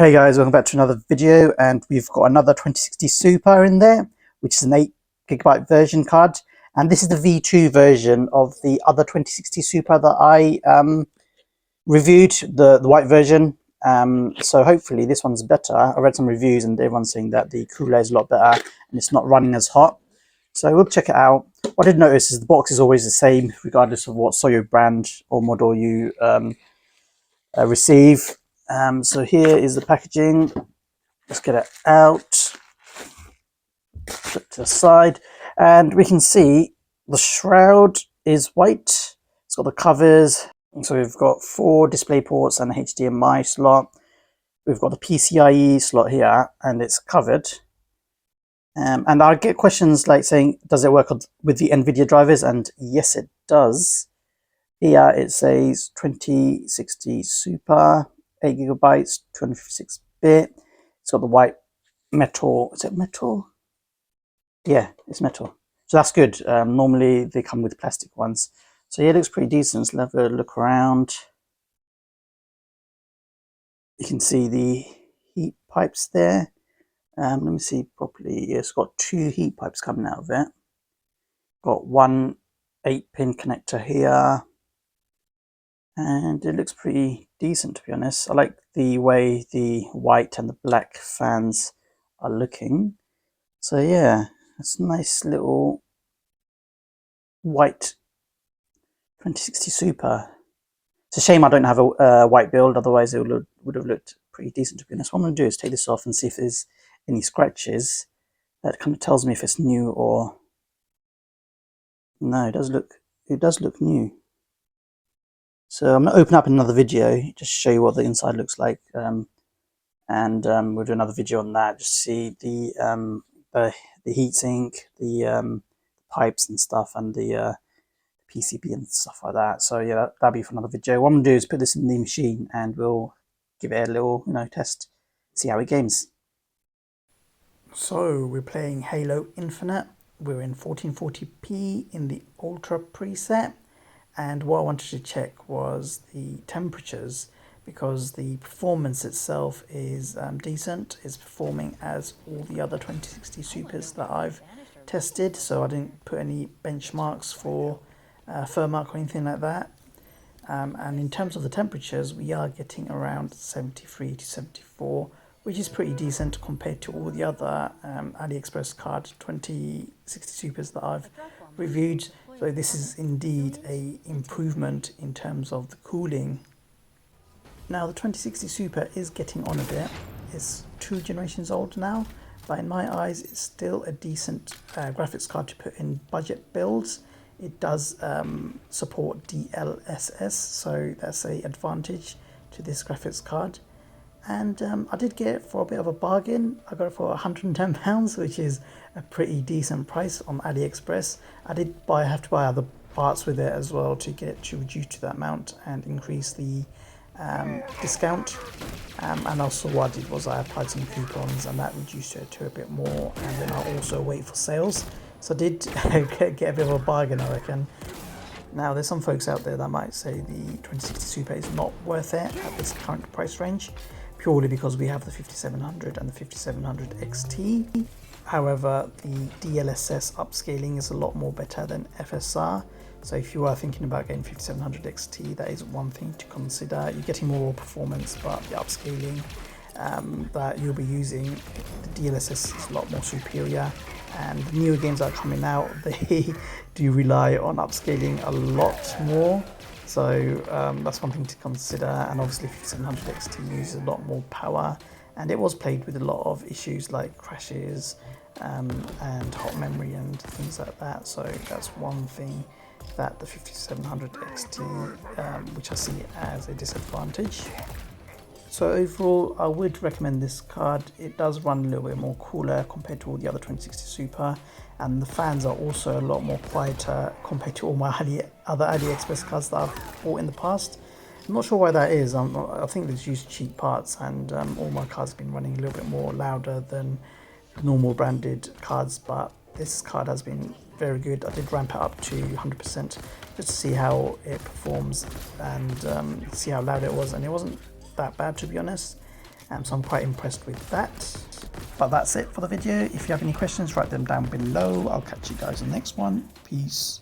Hey guys, welcome back to another video, and we've got another 2060 Super in there, which is an 8 GB version card, and this is the V2 version of the other 2060 Super that I reviewed, the white version. So hopefully this one's better. I read some reviews and everyone's saying that the cooler is a lot better and it's not running as hot. So we'll check it out. What I did notice is the box is always the same, regardless of what Soyo brand or model you receive. So here is the packaging. Let's get it out, put it to the side, and we can see the shroud is white. It's got the covers. So we've got 4 display ports and a HDMI slot. We've got the PCIe slot here, and it's covered. And I get questions like saying, does it work with the NVIDIA drivers? And yes, it does. Here it says 2060 Super, 8 GB, 256-bit. It's got the white metal. Is it metal? Yeah, it's metal. So that's good. Normally they come with plastic ones. So yeah, it looks pretty decent. Let's have a look around. You can see the heat pipes there. Let me see properly. Yeah, it's got 2 heat pipes coming out of it. Got one 8-pin connector here. And it looks pretty decent, to be honest. I like the way the white and the black fans are looking. So yeah, it's a nice little white 2060 Super. It's a shame I don't have a white build, otherwise it would have looked pretty decent, to be honest. What I'm going to do is take this off and see if there's any scratches. That kind of tells me if it's new or... No, it does look new. So I'm going to open up another video, just to show you what the inside looks like. And we'll do another video on that, just to see the heatsink, the pipes and stuff, and the PCB and stuff like that. So yeah, that'll be for another video. What I'm gonna do is put this in the machine and we'll give it a little, test, see how it games. So we're playing Halo Infinite. We're in 1440p in the Ultra preset, and what I wanted to check was the temperatures, because the performance itself is decent. It's performing as all the other 2060 Supers that I've tested, so I didn't put any benchmarks for firmware or anything like that. And in terms of the temperatures, we are getting around 73 to 74, which is pretty decent compared to all the other AliExpress card 2060 Supers that I've reviewed. So this is indeed a improvement in terms of the cooling. Now the 2060 Super is getting on a bit. It's 2 generations old now, but in my eyes it's still a decent graphics card to put in budget builds. It does support DLSS, so that's an advantage to this graphics card. And I did get it for a bit of a bargain. I got it for £110, which is a pretty decent price on AliExpress. I did have to buy other parts with it as well to get it to reduce to that amount and increase the discount. And also what I did was I applied some coupons and that reduced it to a bit more, and then I also wait for sales. So I did get a bit of a bargain, I reckon. Now there's some folks out there that might say the 2060 Super is not worth it at this current price range, purely because we have the 5700 and the 5700 XT. However, the DLSS upscaling is a lot more better than FSR. So if you are thinking about getting 5700 XT, that is one thing to consider. You're getting more performance, but the upscaling that you'll be using, the DLSS is a lot more superior. And the newer games that are coming out, they do rely on upscaling a lot more. So that's one thing to consider. And obviously 5700 XT uses a lot more power, and it was plagued with a lot of issues like crashes and hot memory and things like that. So that's one thing that the 5700 XT, which I see as a disadvantage. So overall, I would recommend this card. It does run a little bit more cooler compared to all the other 2060 Super, and the fans are also a lot more quieter compared to all my other AliExpress cards that I've bought in the past. I'm not sure why that is. I think they just use cheap parts, and all my cards have been running a little bit more louder than normal branded cards, but this card has been very good. I did ramp it up to 100% just to see how it performs and see how loud it was, and it wasn't that bad, to be honest. So I'm quite impressed with that. But that's it for the video. If you have any questions, write them down below. I'll catch you guys in the next one. Peace.